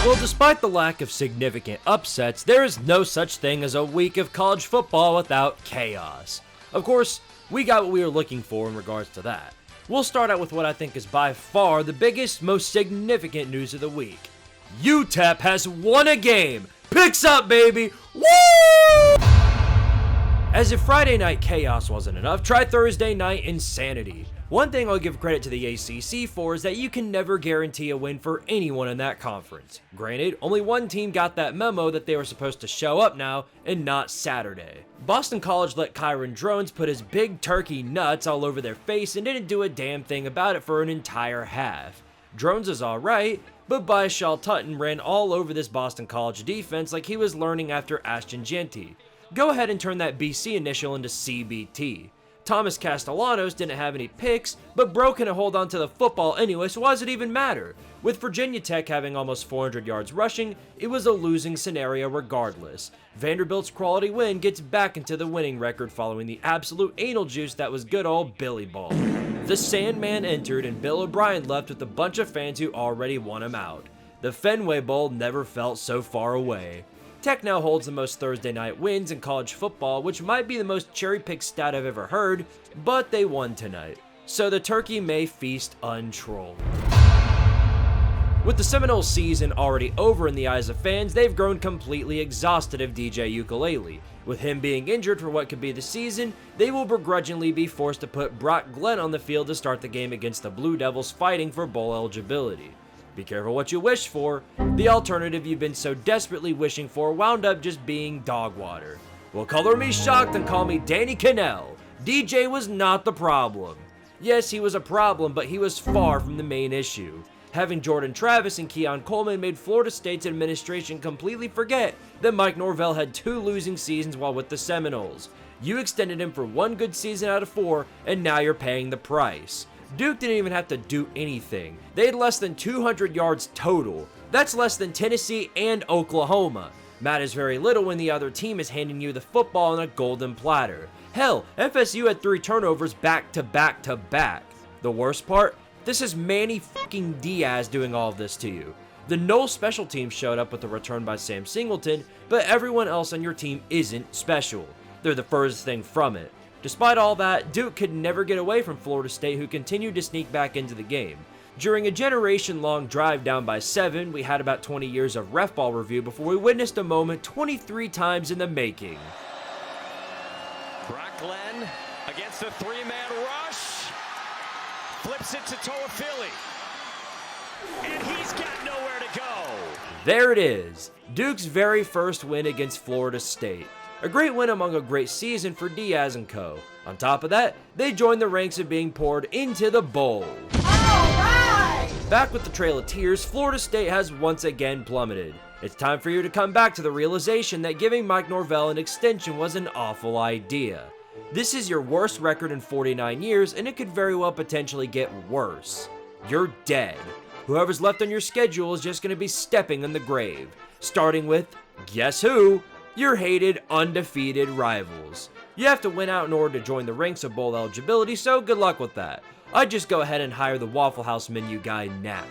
Well, despite the lack of significant upsets, there is no such thing as a week of college football without chaos. Of course, we got what we were looking for in regards to that. We'll start out with what I think is by far the biggest, most significant news of the week. UTEP has won a game! Picks up, baby! Woo! As if Friday night chaos wasn't enough, try Thursday night insanity. One thing I'll give credit to the ACC for is that you can never guarantee a win for anyone in that conference. Granted, only one team got that memo that they were supposed to show up now and not Saturday. Boston College let Kyron Drones put his big turkey nuts all over their face and didn't do a damn thing about it for an entire half. Drones is alright, but Byshal Tutton ran all over this Boston College defense like he was learning after Ashton Jeanty. Go ahead and turn that BC initial into CBT. Thomas Castellanos didn't have any picks, but Bro couldn't hold on to the football anyway, so why does it even matter? With Virginia Tech having almost 400 yards rushing, it was a losing scenario regardless. Vanderbilt's quality win gets back into the winning record following the absolute anal juice that was good old Billy Ball. The Sandman entered and Bill O'Brien left with a bunch of fans who already want him out. The Fenway Bowl never felt so far away. Tech now holds the most Thursday night wins in college football, which might be the most cherry-picked stat I've ever heard, but they won tonight. So the turkey may feast untrolled. With the Seminoles season already over in the eyes of fans, they've grown completely exhausted of DJ Ukulele. With him being injured for what could be the season, they will begrudgingly be forced to put Brock Glenn on the field to start the game against the Blue Devils fighting for bowl eligibility. Be careful what you wish for. The alternative you've been so desperately wishing for wound up just being dog water. Well, color me shocked and call me Danny Cannell. DJ was not the problem. Yes, he was a problem, but he was far from the main issue. Having Jordan Travis and Keon Coleman made Florida State's administration completely forget that Mike Norvell had 2 losing seasons while with the Seminoles. You extended him for 1 good season out of 4, and now you're paying the price. Duke didn't even have to do anything. They had less than 200 yards total. That's less than Tennessee and Oklahoma. Matters very little when the other team is handing you the football on a golden platter. Hell, FSU had 3 turnovers back to back to back. The worst part? This is Manny fucking Diaz doing all of this to you. The Knoll special team showed up with a return by Sam Singleton, but everyone else on your team isn't special. They're the furthest thing from it. Despite all that, Duke could never get away from Florida State, who continued to sneak back into the game. During a generation-long drive down by 7, we had about 20 years of ref ball review before we witnessed a moment 23 times in the making. Brock Glenn against the 3-man rush. Flips it to Toafili. And he's got nowhere to go. There it is. Duke's very first win against Florida State. A great win among a great season for Diaz and co. On top of that, they joined the ranks of being poured into the bowl. Alright! Back with the Trail of Tears, Florida State has once again plummeted. It's time for you to come back to the realization that giving Mike Norvell an extension was an awful idea. This is your worst record in 49 years, and it could very well potentially get worse. You're dead. Whoever's left on your schedule is just going to be stepping in the grave. Starting with, guess who? Your hated, undefeated rivals. You have to win out in order to join the ranks of bowl eligibility, so good luck with that. I'd just go ahead and hire the Waffle House menu guy now.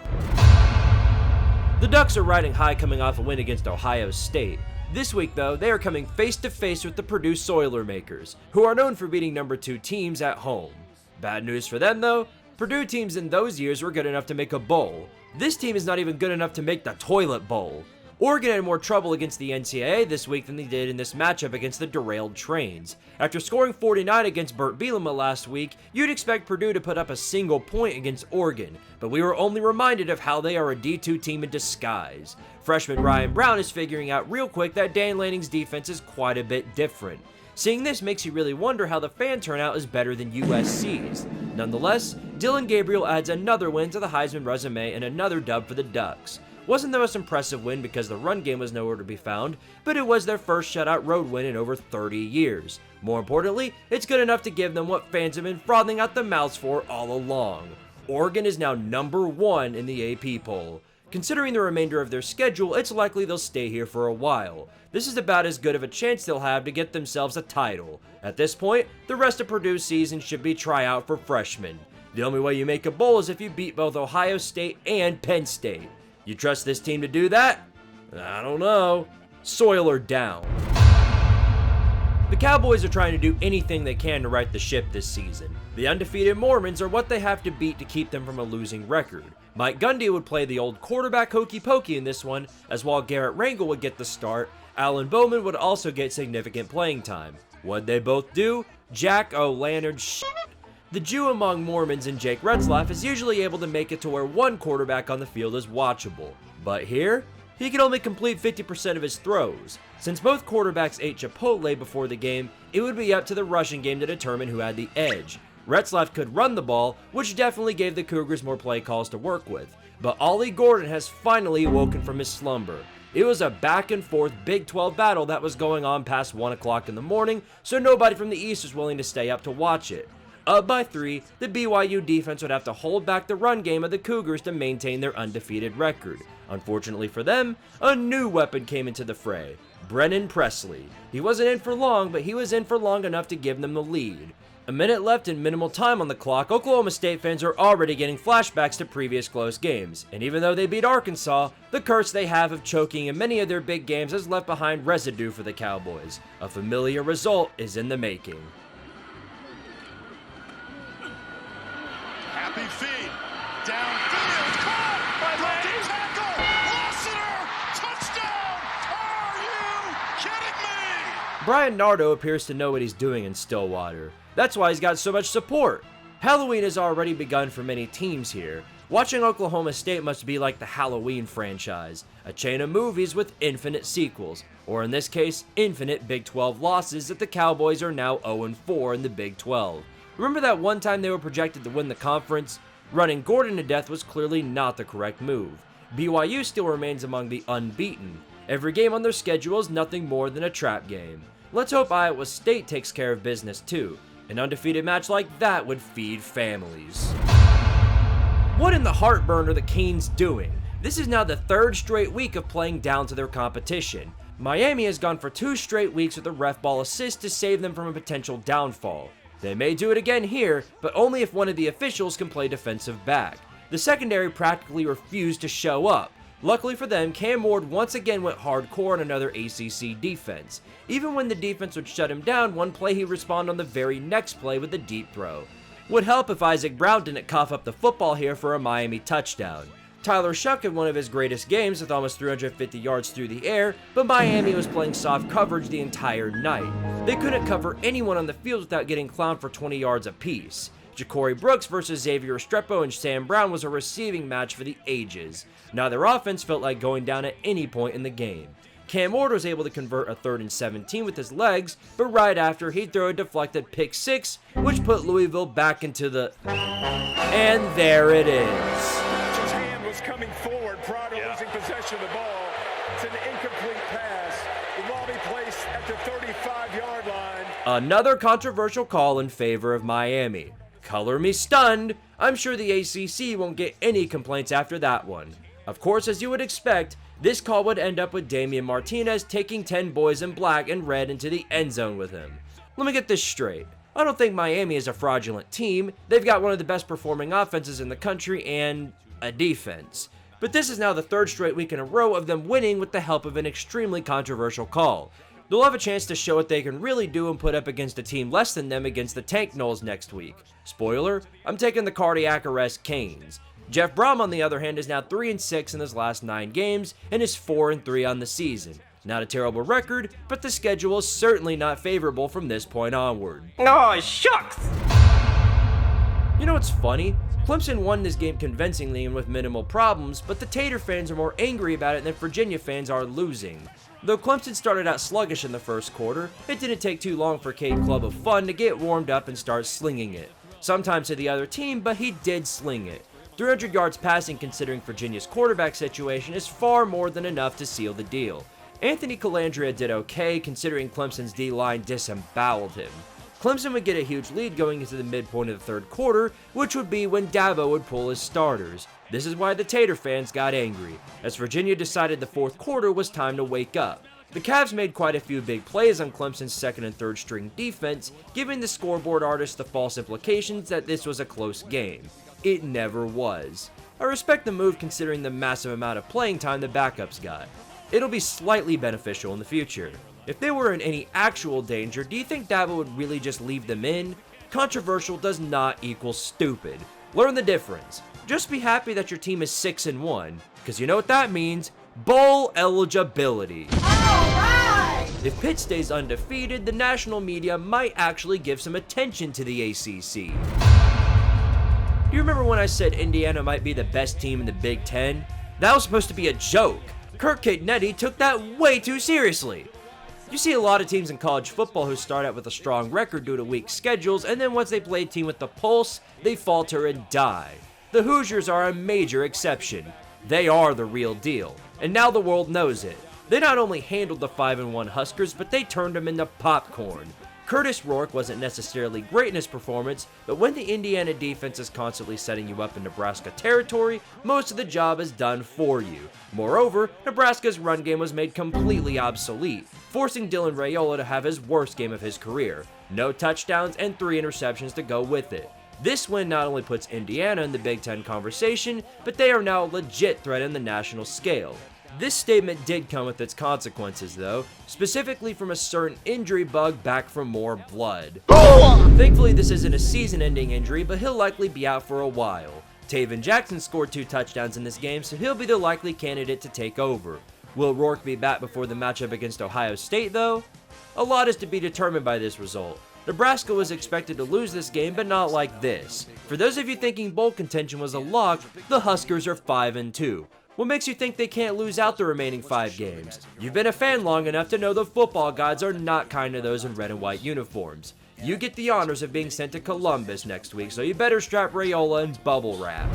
The Ducks are riding high coming off a win against Ohio State. This week, though, they are coming face-to-face with the Purdue Soilermakers, who are known for beating number 2 teams at home. Bad news for them, though. Purdue teams in those years were good enough to make a bowl. This team is not even good enough to make the toilet bowl. Oregon had more trouble against the NCAA this week than they did in this matchup against the derailed Trains. After scoring 49 against Burt Bielema last week, you'd expect Purdue to put up a single point against Oregon, but we were only reminded of how they are a D2 team in disguise. Freshman Ryan Brown is figuring out real quick that Dan Lanning's defense is quite a bit different. Seeing this makes you really wonder how the fan turnout is better than USC's. Nonetheless, Dylan Gabriel adds another win to the Heisman resume and another dub for the Ducks. Wasn't the most impressive win because the run game was nowhere to be found, but it was their first shutout road win in over 30 years. More importantly, it's good enough to give them what fans have been frothing out the mouths for all along. Oregon is now number 1 in the AP poll. Considering the remainder of their schedule, it's likely they'll stay here for a while. This is about as good of a chance they'll have to get themselves a title. At this point, the rest of Purdue's season should be tryout for freshmen. The only way you make a bowl is if you beat both Ohio State and Penn State. You trust this team to do that? I don't know. Soil her down. The Cowboys are trying to do anything they can to right the ship this season. The undefeated Mormons are what they have to beat to keep them from a losing record. Mike Gundy would play the old quarterback hokey pokey in this one, as while Garrett Rangel would get the start, Alan Bowman would also get significant playing time. What'd they both do? Jack O'Lantern shit. The Jew among Mormons and Jake Retzlaff is usually able to make it to where one quarterback on the field is watchable. But here, he can only complete 50% of his throws. Since both quarterbacks ate Chipotle before the game, it would be up to the rushing game to determine who had the edge. Retzlaff could run the ball, which definitely gave the Cougars more play calls to work with. But Ollie Gordon has finally awoken from his slumber. It was a back and forth Big 12 battle that was going on past 1 o'clock in the morning, so nobody from the East was willing to stay up to watch it. Up by 3, the BYU defense would have to hold back the run game of the Cougars to maintain their undefeated record. Unfortunately for them, a new weapon came into the fray. Brennan Presley. He wasn't in for long, but he was in for long enough to give them the lead. A minute left and minimal time on the clock, Oklahoma State fans are already getting flashbacks to previous close games. And even though they beat Arkansas, the curse they have of choking in many of their big games has left behind residue for the Cowboys. A familiar result is in the making. Happy feet, downfield, caught, broken tackle, Lassiter, touchdown, are you kidding me? Brian Nardo appears to know what he's doing in Stillwater. That's why he's got so much support. Halloween has already begun for many teams here. Watching Oklahoma State must be like the Halloween franchise, a chain of movies with infinite sequels, or in this case, infinite Big 12 losses that the Cowboys are now 0-4 in the Big 12. Remember that one time they were projected to win the conference? Running Gordon to death was clearly not the correct move. BYU still remains among the unbeaten. Every game on their schedule is nothing more than a trap game. Let's hope Iowa State takes care of business too. An undefeated match like that would feed families. What in the heartburn are the Canes doing? This is now the third straight week of playing down to their competition. Miami has gone for 2 straight weeks with a ref ball assist to save them from a potential downfall. They may do it again here, but only if one of the officials can play defensive back. The secondary practically refused to show up. Luckily for them, Cam Ward once again went hardcore on another ACC defense. Even when the defense would shut him down, one play he'd respond on the very next play with a deep throw. Would help if Isaac Brown didn't cough up the football here for a Miami touchdown. Tyler Shuck had one of his greatest games with almost 350 yards through the air, but Miami was playing soft coverage the entire night. They couldn't cover anyone on the field without getting clowned for 20 yards apiece. Ja'Cory Brooks versus Xavier Restrepo and Sam Brown was a receiving match for the ages. Neither offense felt like going down at any point in the game. Cam Ward was able to convert a 3rd and 17 with his legs, but right after he'd throw a deflected pick 6, which put Louisville back into the... And there it is. His hand was coming forward prior to losing possession of the ball. It's an incomplete pass. The ball be placed at the 35-yard line. Another controversial call in favor of Miami. Color me stunned. I'm sure the ACC won't get any complaints after that one. Of course, as you would expect, this call would end up with Damian Martinez taking 10 boys in black and red into the end zone with him. Let me get this straight. I don't think Miami is a fraudulent team. They've got one of the best performing offenses in the country and a defense. But this is now the 3rd straight week in a row of them winning with the help of an extremely controversial call. They'll have a chance to show what they can really do and put up against a team less than them against the Tank Knolls next week. Spoiler, I'm taking the cardiac arrest Canes. Jeff Brom, on the other hand, is now 3-6 in his last 9 games and is 4-3 on the season. Not a terrible record, but the schedule is certainly not favorable from this point onward. Oh, shucks! You know what's funny? Clemson won this game convincingly and with minimal problems, but the Tater fans are more angry about it than Virginia fans are losing. Though Clemson started out sluggish in the first quarter, it didn't take too long for Cade Club of Fun to get warmed up and start slinging it. Sometimes to the other team, but he did sling it. 300 yards passing considering Virginia's quarterback situation is far more than enough to seal the deal. Anthony Calandria did okay considering Clemson's D-line disemboweled him. Clemson would get a huge lead going into the midpoint of the 3rd quarter, which would be when Dabo would pull his starters. This is why the Tater fans got angry, as Virginia decided the 4th quarter was time to wake up. The Cavs made quite a few big plays on Clemson's 2nd and 3rd string defense, giving the scoreboard artists the false implications that this was a close game. It never was. I respect the move considering the massive amount of playing time the backups got. It'll be slightly beneficial in the future. If they were in any actual danger, do you think Dabo would really just leave them in? Controversial does not equal stupid. Learn the difference. Just be happy that your team is 6-1, because you know what that means? Bowl eligibility. Alright! If Pitt stays undefeated, the national media might actually give some attention to the ACC. Do you remember when I said Indiana might be the best team in the Big Ten? That was supposed to be a joke. Kirk Catenetti took that way too seriously. You see a lot of teams in college football who start out with a strong record due to weak schedules, and then once they play a team with the pulse, they falter and die. The Hoosiers are a major exception. They are the real deal, and now the world knows it. They not only handled the 5-1 Huskers, but they turned them into popcorn. Curtis Rourke wasn't necessarily great in his performance, but when the Indiana defense is constantly setting you up in Nebraska territory, most of the job is done for you. Moreover, Nebraska's run game was made completely obsolete, forcing Dylan Raiola to have his worst game of his career. No touchdowns and 3 interceptions to go with it. This win not only puts Indiana in the Big Ten conversation, but they are now a legit threat in the national scale. This statement did come with its consequences though, specifically from a certain injury bug back from more blood. Thankfully this isn't a season-ending injury, but he'll likely be out for a while. Taven Jackson scored 2 touchdowns in this game, so he'll be the likely candidate to take over. Will Rourke be back before the matchup against Ohio State though? A lot is to be determined by this result. Nebraska was expected to lose this game, but not like this. For those of you thinking bowl contention was a lock, the Huskers are 5-2. What makes you think they can't lose out the remaining 5 games? You've been a fan long enough to know the football gods are not kind to those in red and white uniforms. You get the honors of being sent to Columbus next week, so you better strap Raiola and bubble wrap.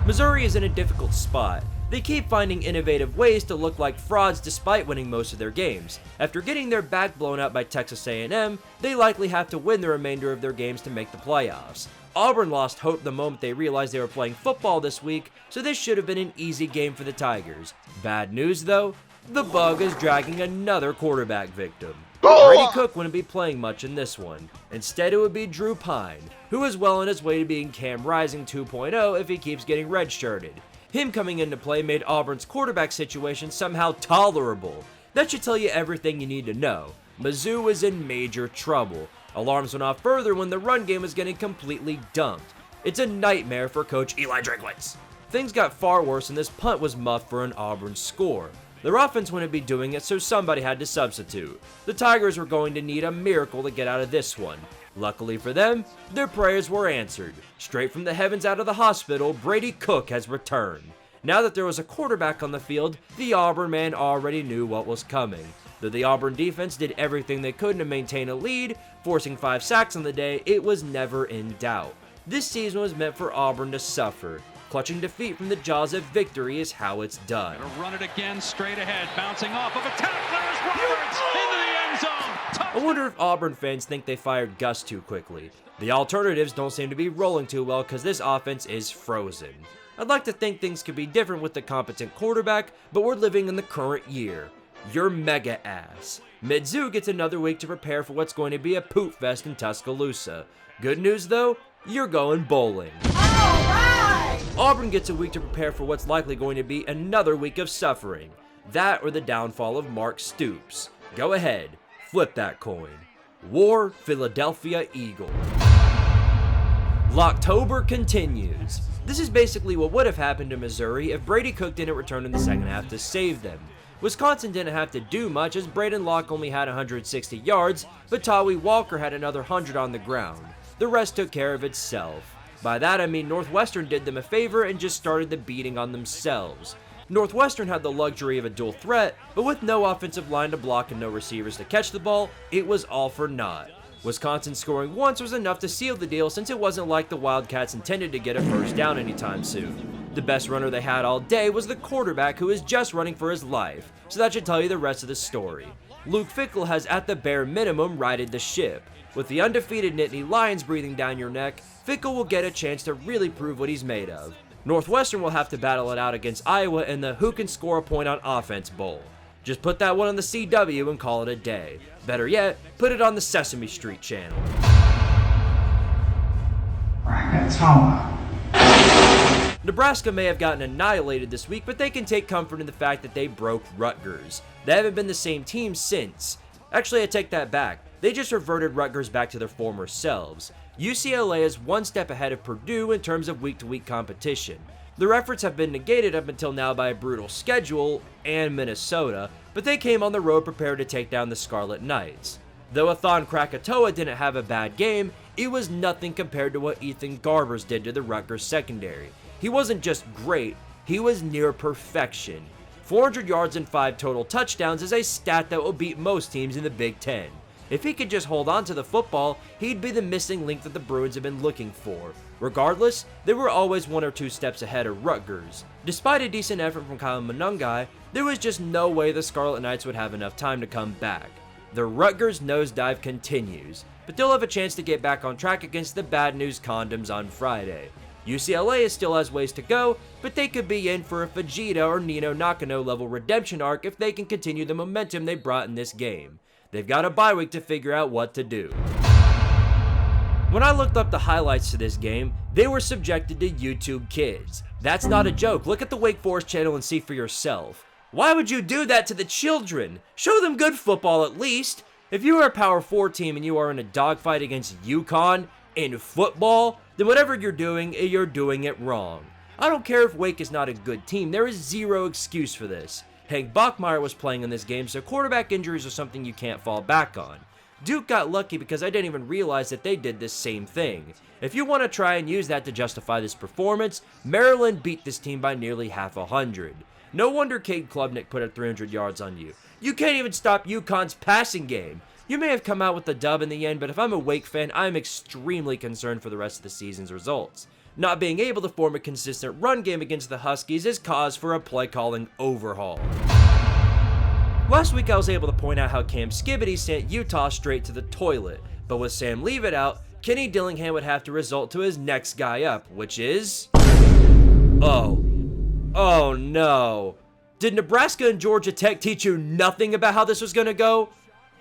Missouri is in a difficult spot. They keep finding innovative ways to look like frauds despite winning most of their games. After getting their back blown out by Texas A&M, they likely have to win the remainder of their games to make the playoffs. Auburn lost hope the moment they realized they were playing football this week, so this should have been an easy game for the Tigers. Bad news though, the bug is dragging another quarterback victim. Brady Cook wouldn't be playing much in this one. Instead it would be Drew Pine, who is well on his way to being Cam Rising 2.0 if he keeps getting redshirted. Him coming into play made Auburn's quarterback situation somehow tolerable. That should tell you everything you need to know. Mizzou was in major trouble. Alarms went off further when the run game was getting completely dumped. It's a nightmare for Coach Eli Drinkwitz. Things got far worse and this punt was muffed for an Auburn score. Their offense wouldn't be doing it, so somebody had to substitute. The Tigers were going to need a miracle to get out of this one. Luckily for them, their prayers were answered. Straight from the heavens out of the hospital, Brady Cook has returned. Now that there was a quarterback on the field, the Auburn man already knew what was coming. Though the Auburn defense did everything they could to maintain a lead, forcing 5 sacks on the day, it was never in doubt. This season was meant for Auburn to suffer. Clutching defeat from the jaws of victory is how it's done. Gonna run it again, straight ahead, bouncing off of a tackler is Roberts into the end zone. I wonder if Auburn fans think they fired Gus too quickly. The alternatives don't seem to be rolling too well because this offense is frozen. I'd like to think things could be different with the competent quarterback, but we're living in the current year. You're mega ass. Mizzou gets another week to prepare for what's going to be a poop fest in Tuscaloosa. Good news though, you're going bowling. Alright! Auburn gets a week to prepare for what's likely going to be another week of suffering. That or the downfall of Mark Stoops. Go ahead, flip that coin. War Philadelphia Eagle. Locktober continues. This is basically what would have happened to Missouri if Brady Cook didn't return in the second half to save them. Wisconsin didn't have to do much as Braden Locke only had 160 yards, but Tawi Walker had another 100 on the ground. The rest took care of itself. By that I mean Northwestern did them a favor and just started the beating on themselves. Northwestern had the luxury of a dual threat, but with no offensive line to block and no receivers to catch the ball, it was all for naught. Wisconsin scoring once was enough to seal the deal since it wasn't like the Wildcats intended to get a first down anytime soon. The best runner they had all day was the quarterback who is just running for his life, so that should tell you the rest of the story. Luke Fickell has at the bare minimum righted the ship. With the undefeated Nittany Lions breathing down your neck, Fickell will get a chance to really prove what he's made of. Northwestern will have to battle it out against Iowa in the Who Can Score a Point on Offense Bowl. Just put that one on the CW and call it a day. Better yet, put it on the Sesame Street channel. Ragatona. Nebraska may have gotten annihilated this week, but they can take comfort in the fact that they broke Rutgers. They haven't been the same team since. Actually, I take that back. They just reverted Rutgers back to their former selves. UCLA is one step ahead of Purdue in terms of week-to-week competition. Their efforts have been negated up until now by a brutal schedule and Minnesota, but they came on the road prepared to take down the Scarlet Knights. Though Athan Krakatoa didn't have a bad game, it was nothing compared to what Ethan Garbers did to the Rutgers secondary. He wasn't just great, he was near perfection. 400 yards and 5 total touchdowns is a stat that will beat most teams in the Big Ten. If he could just hold on to the football, he'd be the missing link that the Bruins have been looking for. Regardless, they were always 1 or 2 steps ahead of Rutgers. Despite a decent effort from Kyle Monungai, there was just no way the Scarlet Knights would have enough time to come back. The Rutgers nosedive continues, but they'll have a chance to get back on track against the bad news condoms on Friday. UCLA still has ways to go, but they could be in for a Fujita or Nino Nakano level redemption arc if they can continue the momentum they brought in this game. They've got a bye week to figure out what to do. When I looked up the highlights to this game, they were subjected to YouTube Kids. That's not a joke. Look at the Wake Forest channel and see for yourself. Why would you do that to the children? Show them good football at least. If you are a Power 4 team and you are in a dogfight against UConn in football, then whatever you're doing it wrong. I don't care if Wake is not a good team, there is zero excuse for this. Hank Bachmeier was playing in this game, so quarterback injuries are something you can't fall back on. Duke got lucky because I didn't even realize that they did this same thing. If you want to try and use that to justify this performance, Maryland beat this team by nearly half 100. No wonder Cade Klubnik put up 300 yards on you. You can't even stop UConn's passing game. You may have come out with the dub in the end, but if I'm a Wake fan, I'm extremely concerned for the rest of the season's results. Not being able to form a consistent run game against the Huskies is cause for a play-calling overhaul. Last week I was able to point out how Cam Skibbity sent Utah straight to the toilet, but with Sam Leavitt out, Kenny Dillingham would have to resort to his next guy up, which is... Oh no. Did Nebraska and Georgia Tech teach you nothing about how this was going to go?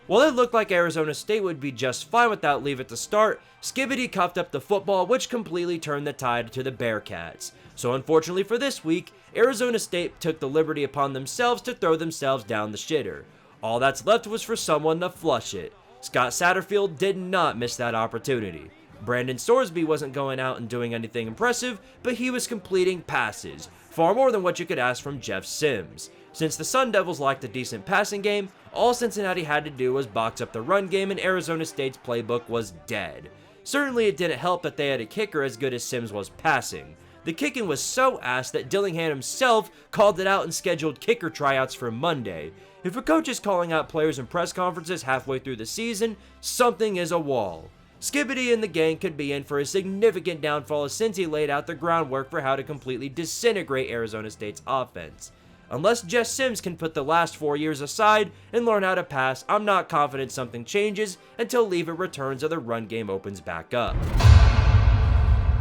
While it looked like Arizona State would be just fine without Leavitt to start, Skibbity cuffed up the football, which completely turned the tide to the Bearcats. So unfortunately for this week, Arizona State took the liberty upon themselves to throw themselves down the shitter. All that's left was for someone to flush it. Scott Satterfield did not miss that opportunity. Brandon Sorsby wasn't going out and doing anything impressive, but he was completing passes, far more than what you could ask from Jeff Sims. Since the Sun Devils lacked a decent passing game, all Cincinnati had to do was box up the run game and Arizona State's playbook was dead. Certainly it didn't help that they had a kicker as good as Sims was passing. The kicking was so ass that Dillingham himself called it out and scheduled kicker tryouts for Monday. If a coach is calling out players in press conferences halfway through the season, something is a wall. Skibbity and the gang could be in for a significant downfall as Cincy laid out the groundwork for how to completely disintegrate Arizona State's offense. Unless Jess Sims can put the last 4 years aside and learn how to pass, I'm not confident something changes until Leavitt returns or the run game opens back up.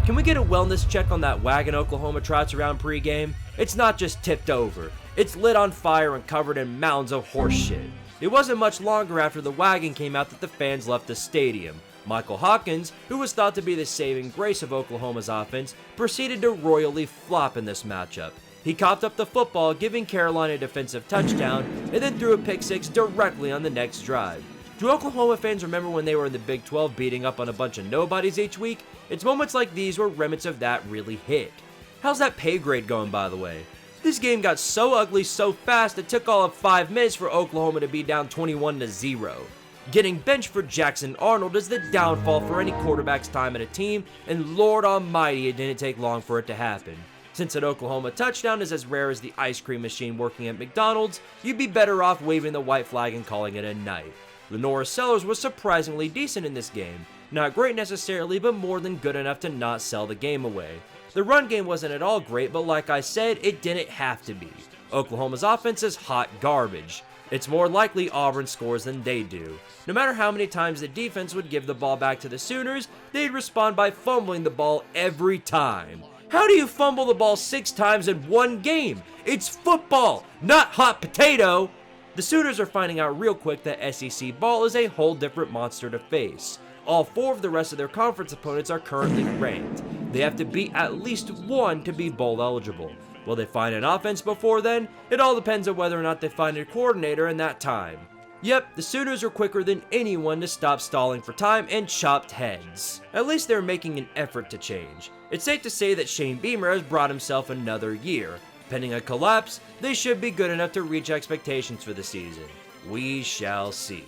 Can we get a wellness check on that wagon Oklahoma trots around pregame? It's not just tipped over. It's lit on fire and covered in mounds of horse shit. It wasn't much longer after the wagon came out that the fans left the stadium. Michael Hawkins, who was thought to be the saving grace of Oklahoma's offense, proceeded to royally flop in this matchup. He coughed up the football, giving Carolina a defensive touchdown, and then threw a pick six directly on the next drive. Do Oklahoma fans remember when they were in the Big 12 beating up on a bunch of nobodies each week? It's moments like these where remnants of that really hit. How's that pay grade going, by the way? This game got so ugly so fast it took all of 5 minutes for Oklahoma to be down 21-0. Getting benched for Jackson Arnold is the downfall for any quarterback's time at a team, and Lord Almighty, it didn't take long for it to happen. Since an Oklahoma touchdown is as rare as the ice cream machine working at McDonald's, you'd be better off waving the white flag and calling it a night. Lenora Sellers was surprisingly decent in this game. Not great necessarily, but more than good enough to not sell the game away. The run game wasn't at all great, but like I said, it didn't have to be. Oklahoma's offense is hot garbage. It's more likely Auburn scores than they do. No matter how many times the defense would give the ball back to the Sooners, they'd respond by fumbling the ball every time. How do you fumble the ball 6 times in one game? It's football, not hot potato! The Sooners are finding out real quick that SEC ball is a whole different monster to face. All 4 of the rest of their conference opponents are currently ranked. They have to beat at least one to be bowl eligible. Will they find an offense before then? It all depends on whether or not they find a coordinator in that time. Yep, the Sooners are quicker than anyone to stop stalling for time and chopped heads. At least they're making an effort to change. It's safe to say that Shane Beamer has brought himself another year. Pending a collapse, they should be good enough to reach expectations for the season. We shall see.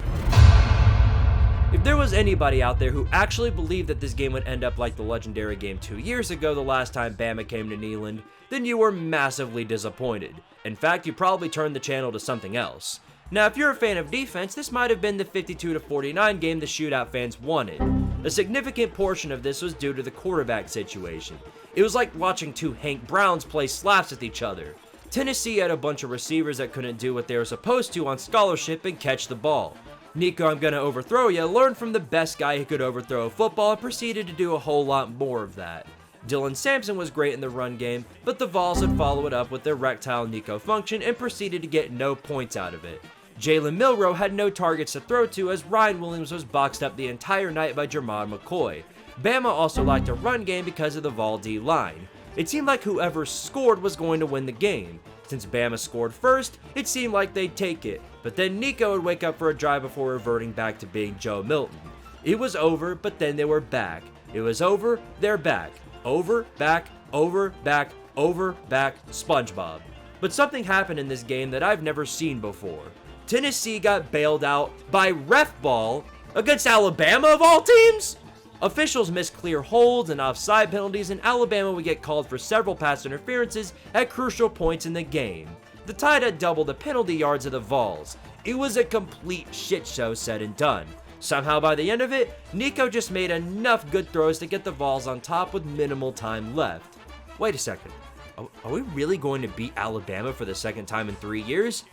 If there was anybody out there who actually believed that this game would end up like the legendary game 2 years ago the last time Bama came to Neyland, then you were massively disappointed. In fact, you probably turned the channel to something else. Now, if you're a fan of defense, this might have been the 52-49 game the shootout fans wanted. A significant portion of this was due to the quarterback situation. It was like watching two Hank Browns play slaps with each other. Tennessee had a bunch of receivers that couldn't do what they were supposed to on scholarship and catch the ball. Nico, I'm gonna overthrow ya, learned from the best guy who could overthrow a football and proceeded to do a whole lot more of that. Dylan Sampson was great in the run game, but the Vols would follow it up with their erectile Nico function and proceeded to get no points out of it. Jalen Milroe had no targets to throw to as Ryan Williams was boxed up the entire night by Jermon McCoy. Bama also lacked a run game because of the Vol D line. It seemed like whoever scored was going to win the game. Since Bama scored first, it seemed like they'd take it, but then Nico would wake up for a drive before reverting back to being Joe Milton. It was over, but then they were back. It was over, they're back. Over, back, over, back, over, back, SpongeBob. But something happened in this game that I've never seen before. Tennessee got bailed out by ref ball against Alabama of all teams? Officials missed clear holds and offside penalties, and Alabama would get called for several pass interferences at crucial points in the game. The Tide had doubled the penalty yards of the Vols. It was a complete shit show said and done. Somehow by the end of it, Nico just made enough good throws to get the Vols on top with minimal time left. Wait a second, are we really going to beat Alabama for the second time in 3 years?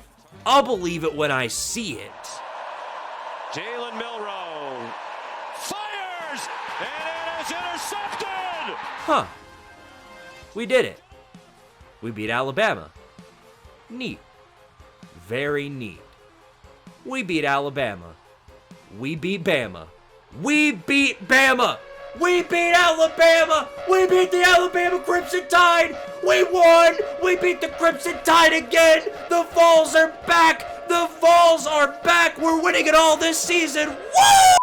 I'll believe it when I see it. Jalen Milroe fires, and it is intercepted! Huh. We did it. We beat Alabama. Neat. Very neat. We beat Alabama. We beat Bama. We beat Bama! We beat Alabama! We beat the Alabama Crimson Tide! We won! We beat the Crimson Tide again! The Vols are back! The Vols are back! We're winning it all this season! Woo!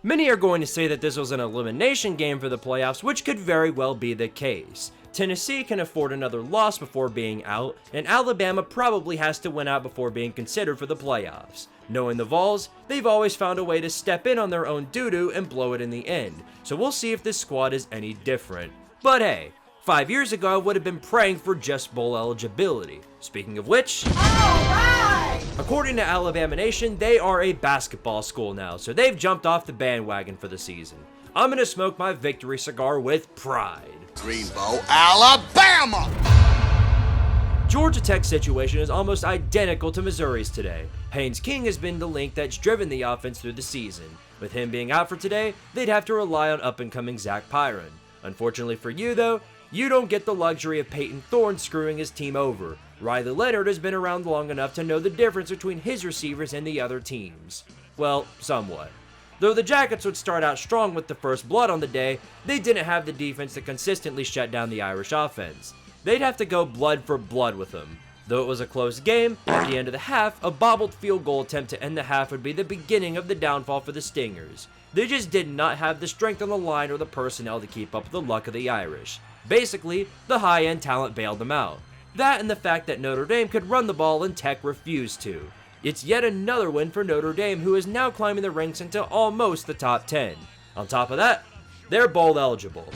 Many are going to say that this was an elimination game for the playoffs, which could very well be the case. Tennessee can afford another loss before being out, and Alabama probably has to win out before being considered for the playoffs. Knowing the Vols, they've always found a way to step in on their own doo-doo and blow it in the end, so we'll see if this squad is any different. But hey, 5 years ago I would have been praying for just bowl eligibility. Speaking of which, alright! According to Alabama Nation, they are a basketball school now, so they've jumped off the bandwagon for the season. I'm gonna smoke my victory cigar with pride. Greenbow, Alabama! Georgia Tech's situation is almost identical to Missouri's today. Haynes King has been the link that's driven the offense through the season. With him being out for today, they'd have to rely on up-and-coming Zach Pyron. Unfortunately for you though, you don't get the luxury of Peyton Thorne screwing his team over. Riley Leonard has been around long enough to know the difference between his receivers and the other teams. Well, somewhat. Though the Jackets would start out strong with the first blood on the day, they didn't have the defense to consistently shut down the Irish offense. They'd have to go blood for blood with them. Though it was a close game, at the end of the half, a bobbled field goal attempt to end the half would be the beginning of the downfall for the Stingers. They just did not have the strength on the line or the personnel to keep up with the luck of the Irish. Basically, the high-end talent bailed them out. That and the fact that Notre Dame could run the ball and Tech refused to. It's yet another win for Notre Dame, who is now climbing the ranks into almost the top 10. On top of that, they're bowl eligible.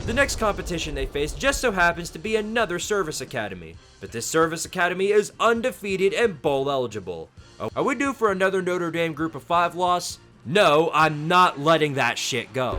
The next competition they face just so happens to be another service academy, but this service academy is undefeated and bowl eligible. Are we due for another Notre Dame Group of 5 loss? No, I'm not letting that shit go.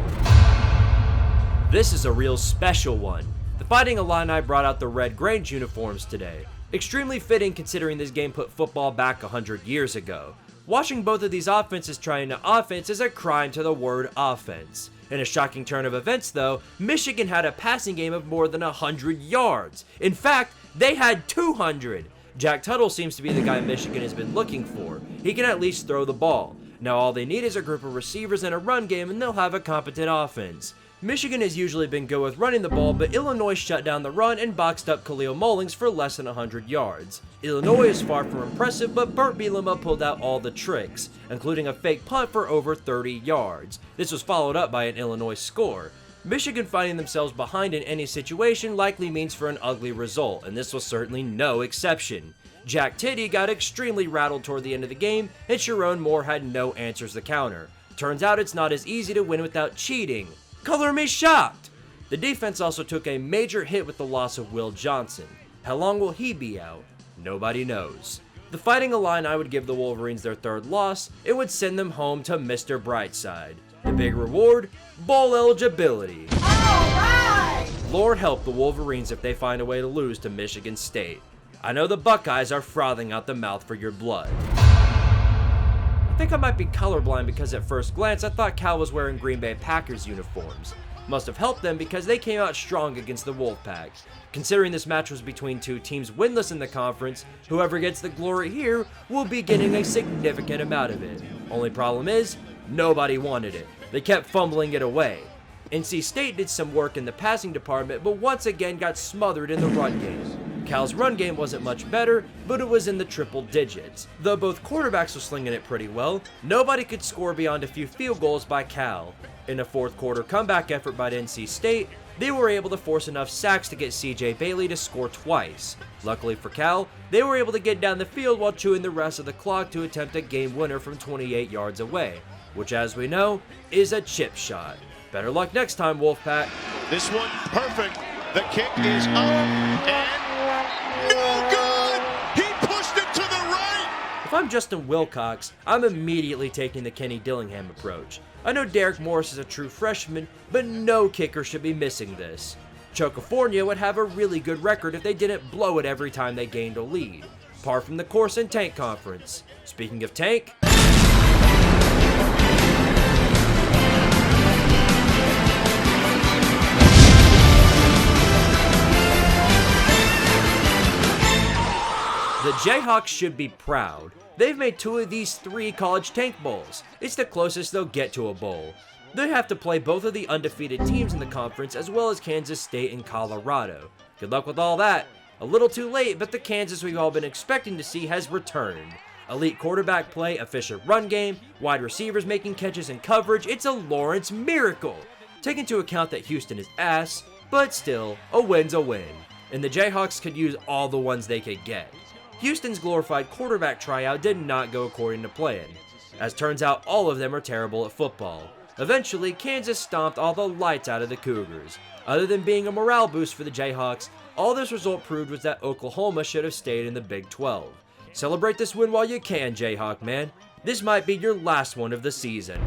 This is a real special one. The Fighting Illini brought out the Red Grange uniforms today. Extremely fitting considering this game put football back 100 years ago. Watching both of these offenses trying to offense is a crime to the word offense. In a shocking turn of events though, Michigan had a passing game of more than 100 yards. In fact, they had 200. Jack Tuttle seems to be the guy Michigan has been looking for. He can at least throw the ball. Now all they need is a group of receivers and a run game and they'll have a competent offense. Michigan has usually been good with running the ball, but Illinois shut down the run and boxed up Khalil Mullings for less than 100 yards. Illinois is far from impressive, but Burt Bielema pulled out all the tricks, including a fake punt for over 30 yards. This was followed up by an Illinois score. Michigan finding themselves behind in any situation likely means for an ugly result, and this was certainly no exception. Jack Titty got extremely rattled toward the end of the game, and Sharon Moore had no answers to counter. Turns out it's not as easy to win without cheating. Color me shocked! The defense also took a major hit with the loss of Will Johnson. How long will he be out? Nobody knows. The Fighting Illini would give the Wolverines their third loss. It would send them home to Mr. Brightside. The big reward? Bowl eligibility. Alright! Lord help the Wolverines if they find a way to lose to Michigan State. I know the Buckeyes are frothing out the mouth for your blood. I think I might be colorblind because at first glance I thought Cal was wearing Green Bay Packers uniforms. Must have helped them because they came out strong against the Wolfpack. Considering this match was between two teams winless in the conference, whoever gets the glory here will be getting a significant amount of it. Only problem is, nobody wanted it. They kept fumbling it away. NC State did some work in the passing department, but once again got smothered in the run game. Cal's run game wasn't much better, but it was in the triple digits. Though both quarterbacks were slinging it pretty well, nobody could score beyond a few field goals by Cal. In a fourth quarter comeback effort by NC State, they were able to force enough sacks to get CJ Bailey to score twice. Luckily for Cal, they were able to get down the field while chewing the rest of the clock to attempt a game winner from 28 yards away, which as we know, is a chip shot. Better luck next time, Wolfpack. This one perfect. The kick is up and no good. He pushed it to the right. If I'm Justin Wilcox, I'm immediately taking the Kenny Dillingham approach. I know Derek Morris is a true freshman, but no kicker should be missing this. Chocafornia would have a really good record if they didn't blow it every time they gained a lead. Par from the course in Tank Conference. Speaking of Tank, the Jayhawks should be proud. They've made 2 of these 3 college tank bowls. It's the closest they'll get to a bowl. They have to play both of the undefeated teams in the conference as well as Kansas State and Colorado. Good luck with all that. A little too late, but the Kansas we've all been expecting to see has returned. Elite quarterback play, efficient run game, wide receivers making catches in coverage, it's a Lawrence miracle. Take into account that Houston is ass, but still, a win's a win. And the Jayhawks could use all the ones they could get. Houston's glorified quarterback tryout did not go according to plan. As turns out, all of them are terrible at football. Eventually, Kansas stomped all the lights out of the Cougars. Other than being a morale boost for the Jayhawks, all this result proved was that Oklahoma should have stayed in the Big 12. Celebrate this win while you can, Jayhawk man. This might be your last one of the season.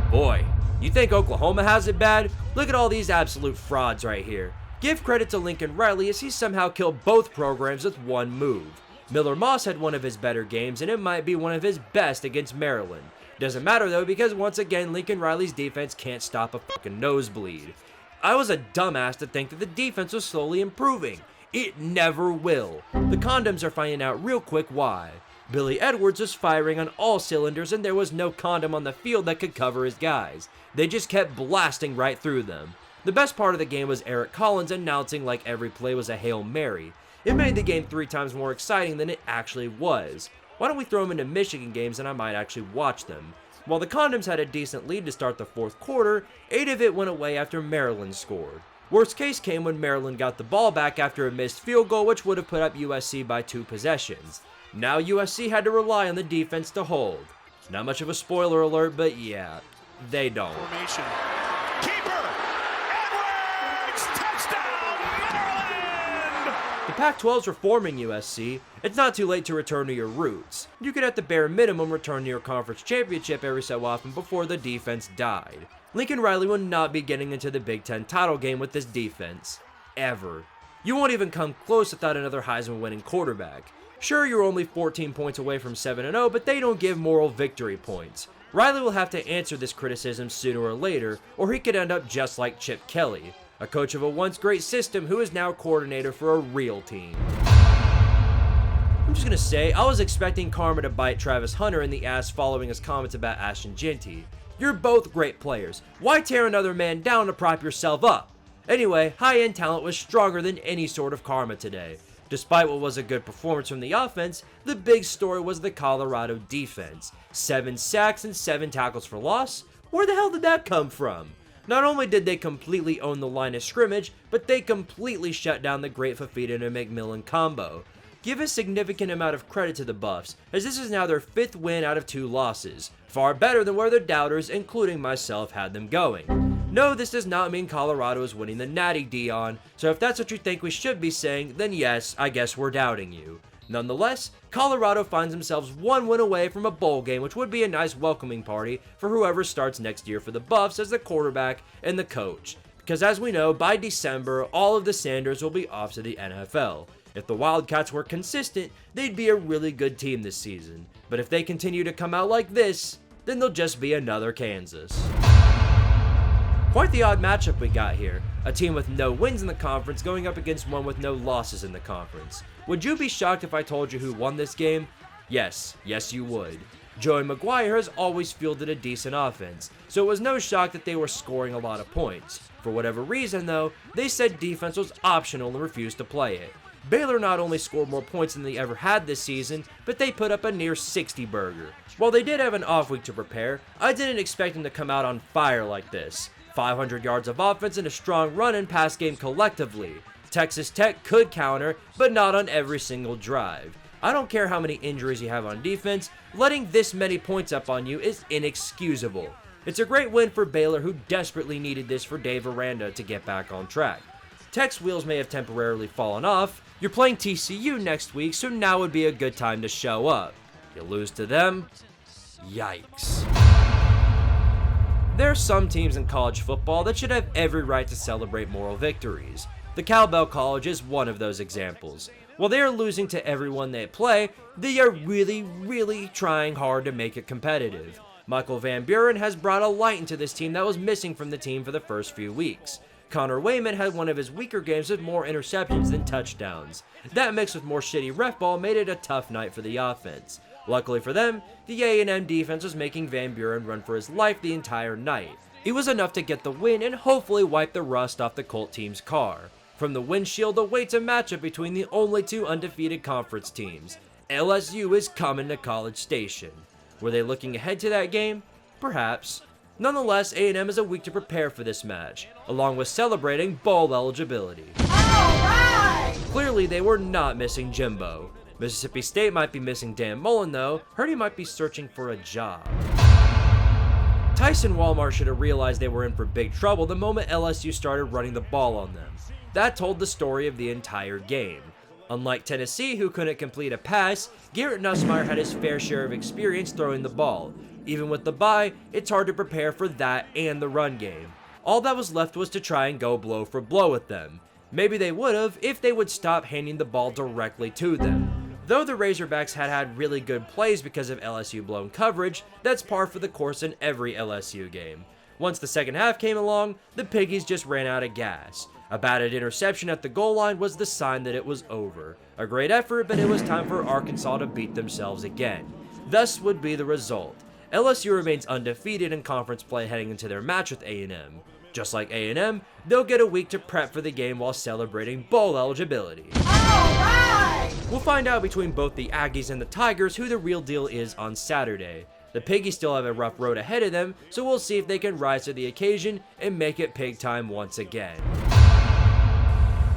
Boy, you think Oklahoma has it bad? Look at all these absolute frauds right here. Give credit to Lincoln Riley as he somehow killed both programs with one move. Miller Moss had one of his better games, and it might be one of his best against Maryland. Doesn't matter though, because once again, Lincoln Riley's defense can't stop a fucking nosebleed. I was a dumbass to think that the defense was slowly improving. It never will. The condoms are finding out real quick why. Billy Edwards was firing on all cylinders and there was no condom on the field that could cover his guys. They just kept blasting right through them. The best part of the game was Eric Collins announcing like every play was a Hail Mary. It made the game 3 times more exciting than it actually was. Why don't we throw them into Michigan games and I might actually watch them? While the Condoms had a decent lead to start the fourth quarter, 8 of it went away after Maryland scored. Worst case came when Maryland got the ball back after a missed field goal which would have put up USC by 2 possessions. Now USC had to rely on the defense to hold. Not much of a spoiler alert, but yeah, they don't. Formation. Keeper! Edwards! Touchdown, Maryland! The Pac-12's reforming USC. It's not too late to return to your roots. You could at the bare minimum return to your conference championship every so often before the defense died. Lincoln Riley will not be getting into the Big Ten title game with this defense. Ever. You won't even come close without another Heisman winning quarterback. Sure, you're only 14 points away from 7-0, but they don't give moral victory points. Riley will have to answer this criticism sooner or later, or he could end up just like Chip Kelly, a coach of a once great system who is now coordinator for a real team. I'm just gonna say, I was expecting karma to bite Travis Hunter in the ass following his comments about Ashton Jeanty. You're both great players. Why tear another man down to prop yourself up? Anyway, high-end talent was stronger than any sort of karma today. Despite what was a good performance from the offense, the big story was the Colorado defense. 7 sacks and 7 tackles for loss? Where the hell did that come from? Not only did they completely own the line of scrimmage, but they completely shut down the great Fafita and McMillan combo. Give a significant amount of credit to the Buffs, as this is now their 5th win out of 2 losses. Far better than where the doubters, including myself, had them going. No, this does not mean Colorado is winning the Natty, Dion, so if that's what you think we should be saying, then yes, I guess we're doubting you. Nonetheless, Colorado finds themselves 1 win away from a bowl game, which would be a nice welcoming party for whoever starts next year for the Buffs as the quarterback and the coach. Because as we know, by December, all of the Sanders will be off to the NFL. If the Wildcats were consistent, they'd be a really good team this season. But if they continue to come out like this, then they'll just be another Kansas. Quite the odd matchup we got here. A team with no wins in the conference going up against one with no losses in the conference. Would you be shocked if I told you who won this game? Yes you would. Joey Maguire has always fielded a decent offense, so it was no shock that they were scoring a lot of points. For whatever reason though, they said defense was optional and refused to play it. Baylor not only scored more points than they ever had this season, but they put up a near 60 burger. While they did have an off week to prepare, I didn't expect them to come out on fire like this. 500 yards of offense and a strong run and pass game collectively. Texas Tech could counter, but not on every single drive. I don't care how many injuries you have on defense, letting this many points up on you is inexcusable. It's a great win for Baylor, who desperately needed this for Dave Aranda to get back on track. Tech's wheels may have temporarily fallen off. You're playing TCU next week, so now would be a good time to show up. You lose to them? Yikes. There are some teams in college football that should have every right to celebrate moral victories. The Cowbell College is one of those examples. While they are losing to everyone they play, they are really trying hard to make it competitive. Michael Van Buren has brought a light into this team that was missing from the team for the first few weeks. Connor Wayman had one of his weaker games with more interceptions than touchdowns. That mixed with more shitty ref ball made it a tough night for the offense. Luckily for them, the A&M defense was making Van Buren run for his life the entire night. It was enough to get the win and hopefully wipe the rust off the Colt team's car. From the windshield awaits a matchup between the only 2 undefeated conference teams. LSU is coming to College Station. Were they looking ahead to that game? Perhaps. Nonetheless, A&M has a week to prepare for this match, along with celebrating bowl eligibility. Alright! Clearly, they were not missing Jimbo. Mississippi State might be missing Dan Mullen though. Heard he might be searching for a job. Tyson Walmart should have realized they were in for big trouble the moment LSU started running the ball on them. That told the story of the entire game. Unlike Tennessee, who couldn't complete a pass, Garrett Nussmeier had his fair share of experience throwing the ball. Even with the bye, it's hard to prepare for that and the run game. All that was left was to try and go blow for blow with them. Maybe they would have if they would stop handing the ball directly to them. Though the Razorbacks had really good plays because of LSU blown coverage, that's par for the course in every LSU game. Once the second half came along, the Piggies just ran out of gas. A batted interception at the goal line was the sign that it was over. A great effort, but it was time for Arkansas to beat themselves again. Thus would be the result. LSU remains undefeated in conference play heading into their match with A&M. Just like A&M, they'll get a week to prep for the game while celebrating bowl eligibility. Alright! We'll find out between both the Aggies and the Tigers who the real deal is on Saturday. The Piggies still have a rough road ahead of them, so we'll see if they can rise to the occasion and make it pig time once again.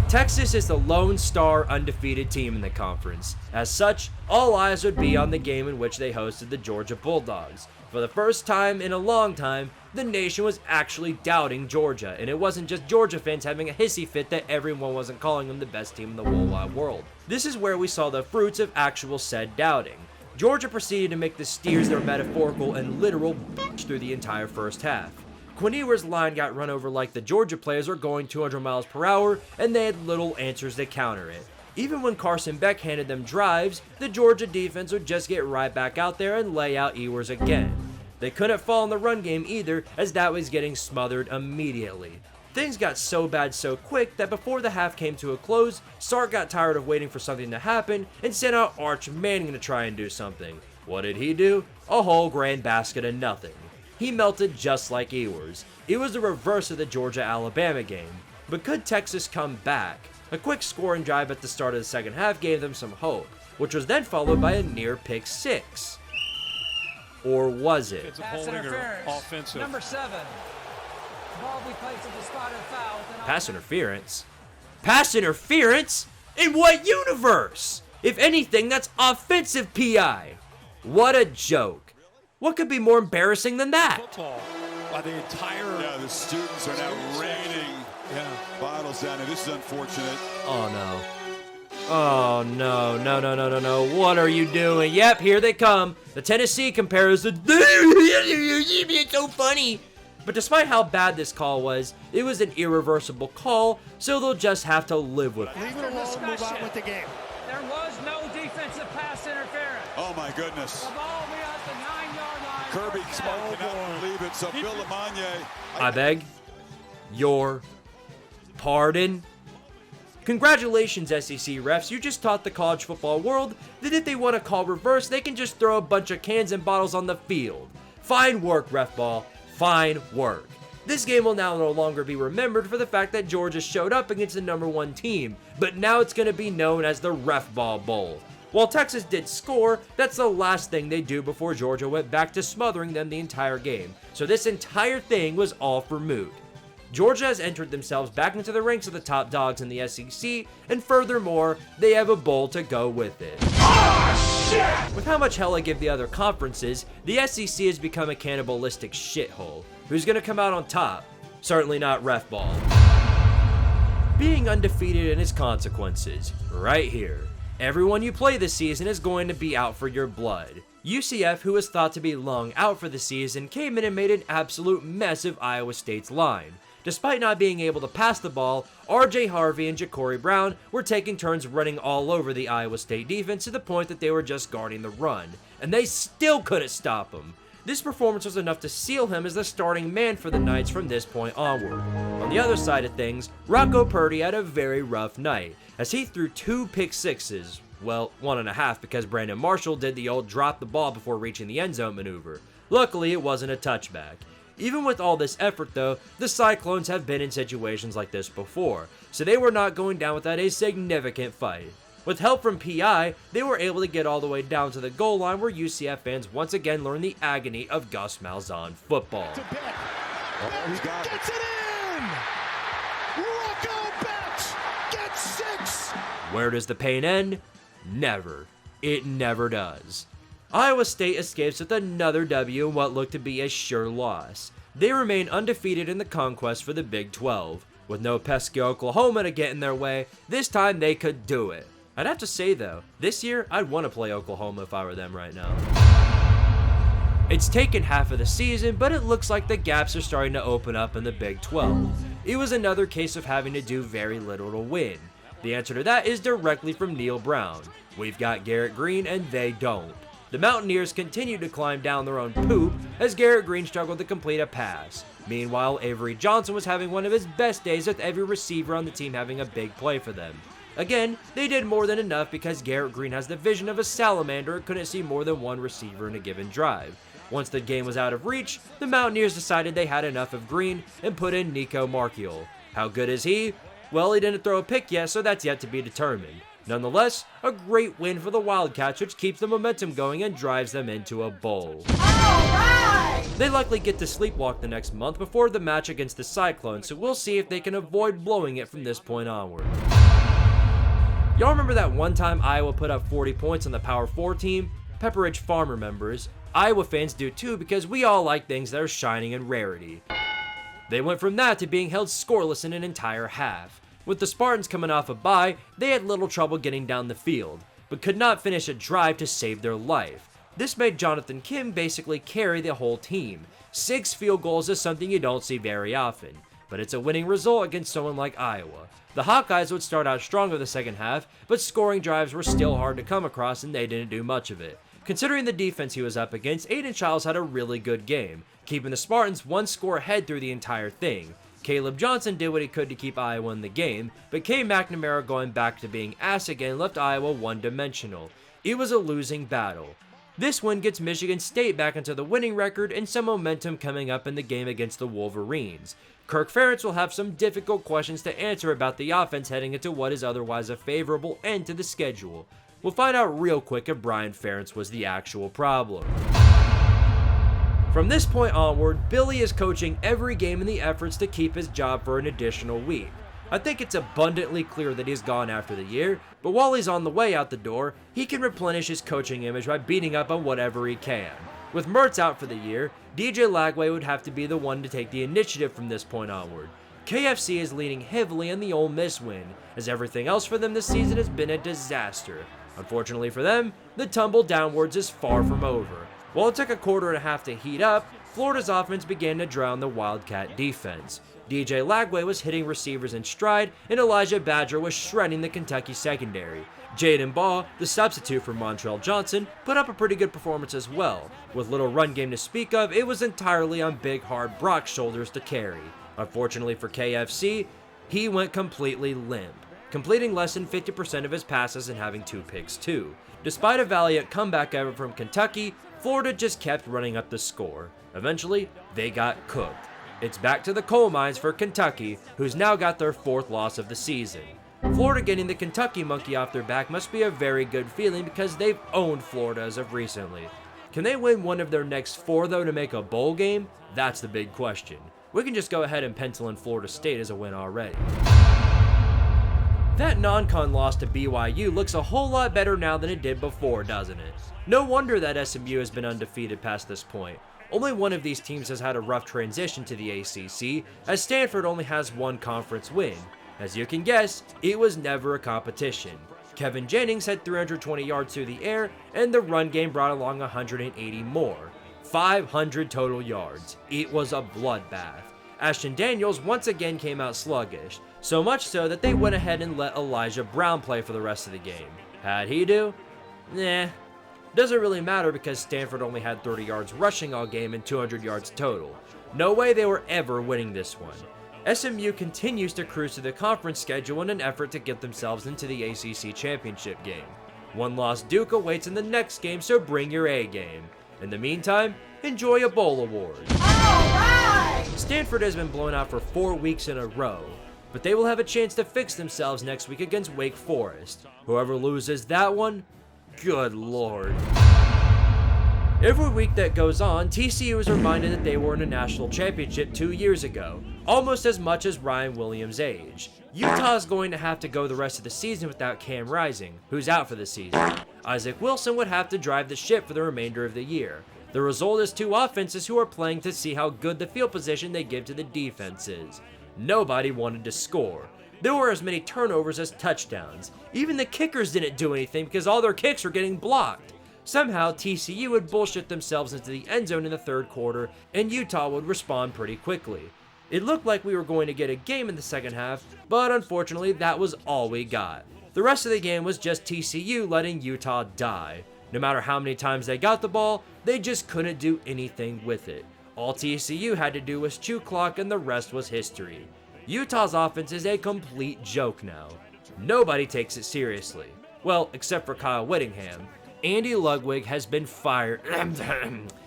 Texas is the lone star undefeated team in the conference. As such, all eyes would be on the game in which they hosted the Georgia Bulldogs. For the first time in a long time, the nation was actually doubting Georgia, and it wasn't just Georgia fans having a hissy fit that everyone wasn't calling them the best team in the whole wide world. This is where we saw the fruits of actual said doubting. Georgia proceeded to make the Steers their metaphorical and literal through the entire first half. Quinn Ewers' line got run over like the Georgia players were going 200 miles per hour, and they had little answers to counter it. Even when Carson Beck handed them drives, the Georgia defense would just get right back out there and lay out Ewers again. They couldn't fall in the run game either, as that was getting smothered immediately. Things got so bad so quick that before the half came to a close, Sark got tired of waiting for something to happen and sent out Arch Manning to try and do something. What did he do? A whole grand basket of nothing. he melted just like Ewers. It was the reverse of the Georgia-Alabama game. But could Texas come back? A quick scoring drive at the start of the second half gave them some hope, which was then followed by a near pick six. Or was it? It's a holding or offensive. Number 7. Ball we played to the spot of foul. Pass interference? Pass interference? In what universe? If anything, that's offensive PI. What a joke. What could be more embarrassing than that? Football by the entire... Yeah, the students are now raining bottles down here. This is unfortunate. Oh, no. Oh, no. What are you doing? Yep, here they come. The Tennessee comparison. It's so funny. But despite how bad this call was, it was an irreversible call, so they'll just have to live with it. Leave it alone, move on with the game. There was no defensive pass interference. Oh, my goodness. The ball will be at the 9-yard line. Kirby Smart cannot believe it, so Bill Lamagna. I beg your pardon? Congratulations, SEC refs. You just taught the college football world that if they want to call reverse, they can just throw a bunch of cans and bottles on the field. Fine work, ref ball. Fine work. This game will now no longer be remembered for the fact that Georgia showed up against the number 1 team, but now it's going to be known as the Ref Ball Bowl. While Texas did score, that's the last thing they do before Georgia went back to smothering them the entire game. So this entire thing was all for moot. Georgia has entered themselves back into the ranks of the top dogs in the SEC, and furthermore, they have a bowl to go with it. With how much hell I give the other conferences, the SEC has become a cannibalistic shithole. Who's gonna come out on top? Certainly not Ref Ball. Being undefeated and its consequences, right here. Everyone you play this season is going to be out for your blood. UCF, who was thought to be long out for the season, came in and made an absolute mess of Iowa State's line. Despite not being able to pass the ball, RJ Harvey and Ja'Cory Brown were taking turns running all over the Iowa State defense to the point that they were just guarding the run, and they still couldn't stop him. This performance was enough to seal him as the starting man for the Knights from this point onward. On the other side of things, Rocco Purdy had a very rough night, as he threw 2 pick sixes, well, 1.5 because Brandon Marshall did the old drop the ball before reaching the end zone maneuver. Luckily, it wasn't a touchback. Even with all this effort though, the Cyclones have been in situations like this before, so they were not going down without a significant fight. With help from PI, they were able to get all the way down to the goal line where UCF fans once again learned the agony of Gus Malzahn football. Gets it in! Rocco Betts gets 6! Where does the pain end? Never. It never does. Iowa State escapes with another W in what looked to be a sure loss. They remain undefeated in the conquest for the Big 12. With no pesky Oklahoma to get in their way, this time they could do it. I'd have to say though, this year I'd want to play Oklahoma if I were them right now. It's taken half of the season, but it looks like the gaps are starting to open up in the Big 12. It was another case of having to do very little to win. The answer to that is directly from Neil Brown. We've got Garrett Green and they don't. The Mountaineers continue to climb down their own poop as Garrett Green struggled to complete a pass. Meanwhile, Avery Johnson was having one of his best days with every receiver on the team having a big play for them. Again, they did more than enough because Garrett Green has the vision of a salamander and couldn't see more than one receiver in a given drive. Once the game was out of reach, the Mountaineers decided they had enough of Green and put in Nico Marchiol. How good is he? Well, he didn't throw a pick yet, so that's yet to be determined. Nonetheless, a great win for the Wildcats, which keeps the momentum going and drives them into a bowl. They likely get to sleepwalk the next month before the match against the Cyclones, so we'll see if they can avoid blowing it from this point onward. Y'all remember that one time Iowa put up 40 points on the Power 4 team? Pepperidge Farm remembers. Iowa fans do too because we all like things that are shining in rarity. They went from that to being held scoreless in an entire half. With the Spartans coming off a bye, they had little trouble getting down the field, but could not finish a drive to save their life. This made Jonathan Kim basically carry the whole team. 6 field goals is something you don't see very often, but it's a winning result against someone like Iowa. The Hawkeyes would start out stronger the second half, but scoring drives were still hard to come across and they didn't do much of it. Considering the defense he was up against, Aiden Childs had a really good game, keeping the Spartans 1 score ahead through the entire thing. Caleb Johnson did what he could to keep Iowa in the game, but K. McNamara going back to being ass again left Iowa one-dimensional. It was a losing battle. This win gets Michigan State back into the winning record and some momentum coming up in the game against the Wolverines. Kirk Ferentz will have some difficult questions to answer about the offense heading into what is otherwise a favorable end to the schedule. We'll find out real quick if Brian Ferentz was the actual problem. From this point onward, Billy is coaching every game in the efforts to keep his job for an additional week. I think it's abundantly clear that he's gone after the year, but while he's on the way out the door, he can replenish his coaching image by beating up on whatever he can. With Mertz out for the year, DJ Lagway would have to be the one to take the initiative from this point onward. KFC is leaning heavily on the Ole Miss win, as everything else for them this season has been a disaster. Unfortunately for them, the tumble downwards is far from over. While it took a quarter and a half to heat up, Florida's offense began to drown the Wildcat defense. DJ Lagway was hitting receivers in stride, and Elijah Badger was shredding the Kentucky secondary. Jaden Baugh, the substitute for Montrell Johnson, put up a pretty good performance as well. With little run game to speak of, it was entirely on big hard Brock's shoulders to carry. Unfortunately for KFC, he went completely limp, completing less than 50% of his passes and having 2 picks too. Despite a valiant comeback effort from Kentucky, Florida just kept running up the score. Eventually, they got cooked. It's back to the coal mines for Kentucky, who's now got their 4th loss of the season. Florida getting the Kentucky monkey off their back must be a very good feeling because they've owned Florida as of recently. Can they win one of their next 4 though to make a bowl game? That's the big question. We can just go ahead and pencil in Florida State as a win already. That non-con loss to BYU looks a whole lot better now than it did before, doesn't it? No wonder that SMU has been undefeated past this point. Only one of these teams has had a rough transition to the ACC, as Stanford only has 1 conference win. As you can guess, it was never a competition. Kevin Jennings had 320 yards through the air, and the run game brought along 180 more. 500 total yards. It was a bloodbath. Ashton Daniels once again came out sluggish, so much so that they went ahead and let Elijah Brown play for the rest of the game. How'd he do? Nah. Doesn't really matter because Stanford only had 30 yards rushing all game and 200 yards total. No way they were ever winning this one. SMU continues to cruise to the conference schedule in an effort to get themselves into the ACC championship game. 1 loss Duke awaits in the next game, so bring your A game. In the meantime, enjoy a bowl award. Alright! Stanford has been blown out for 4 weeks in a row, but they will have a chance to fix themselves next week against Wake Forest. Whoever loses that one, good lord. Every week that goes on, TCU is reminded that they were in a national championship 2 years ago, almost as much as Ryan Williams' age. Utah is going to have to go the rest of the season without Cam Rising, who's out for the season. Isaac Wilson would have to drive the ship for the remainder of the year. The result is 2 offenses who are playing to see how good the field position they give to the defense is. Nobody wanted to score. There were as many turnovers as touchdowns. Even the kickers didn't do anything because all their kicks were getting blocked. Somehow, TCU would bullshit themselves into the end zone in the 3rd quarter, and Utah would respond pretty quickly. It looked like we were going to get a game in the second half, but unfortunately that was all we got. The rest of the game was just TCU letting Utah die. No matter how many times they got the ball, they just couldn't do anything with it. All TCU had to do was chew clock and the rest was history. Utah's offense is a complete joke now. Nobody takes it seriously. Well, except for Kyle Whittingham. Andy Ludwig has been fired,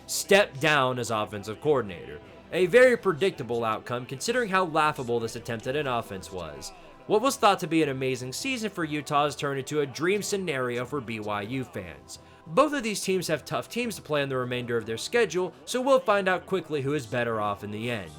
stepped down as offensive coordinator. A very predictable outcome considering how laughable this attempt at an offense was. What was thought to be an amazing season for Utah has turned into a dream scenario for BYU fans. Both of these teams have tough teams to play in the remainder of their schedule, so we'll find out quickly who is better off in the end.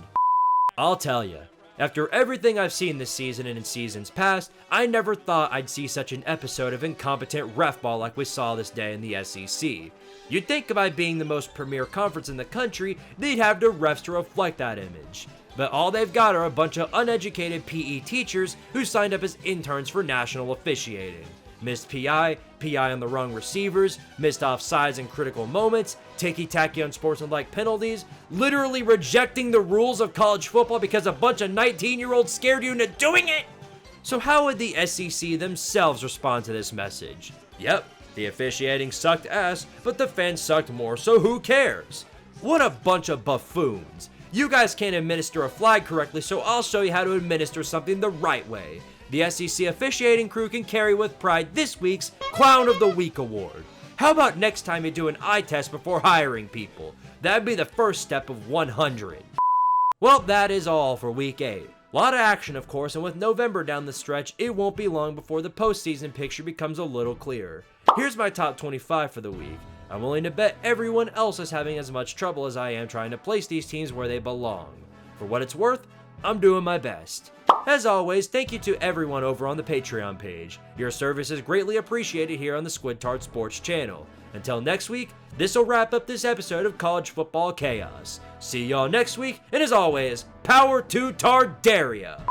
I'll tell you. After everything I've seen this season and in seasons past, I never thought I'd see such an episode of incompetent ref ball like we saw this day in the SEC. You'd think by being the most premier conference in the country, they'd have the refs to reflect that image. But all they've got are a bunch of uneducated PE teachers who signed up as interns for national officiating. Missed PI on the wrong receivers, missed offsides in critical moments, ticky-tacky unsportsmanlike penalties, literally rejecting the rules of college football because a bunch of 19-year-olds scared you into doing it! So how would the SEC themselves respond to this message? Yep, the officiating sucked ass, but the fans sucked more, so who cares? What a bunch of buffoons. You guys can't administer a flag correctly, so I'll show you how to administer something the right way. The SEC officiating crew can carry with pride this week's Clown of the Week award. How about next time you do an eye test before hiring people? That'd be the first step of 100. Well, that is all for week 8. A lot of action, of course, and with November down the stretch, it won't be long before the postseason picture becomes a little clearer. Here's my top 25 for the week. I'm willing to bet everyone else is having as much trouble as I am trying to place these teams where they belong. For what it's worth, I'm doing my best. As always, thank you to everyone over on the Patreon page. Your service is greatly appreciated here on the Squidtard Sports channel. Until next week, this'll wrap up this episode of College Football Chaos. See y'all next week, and as always, power to Tardaria!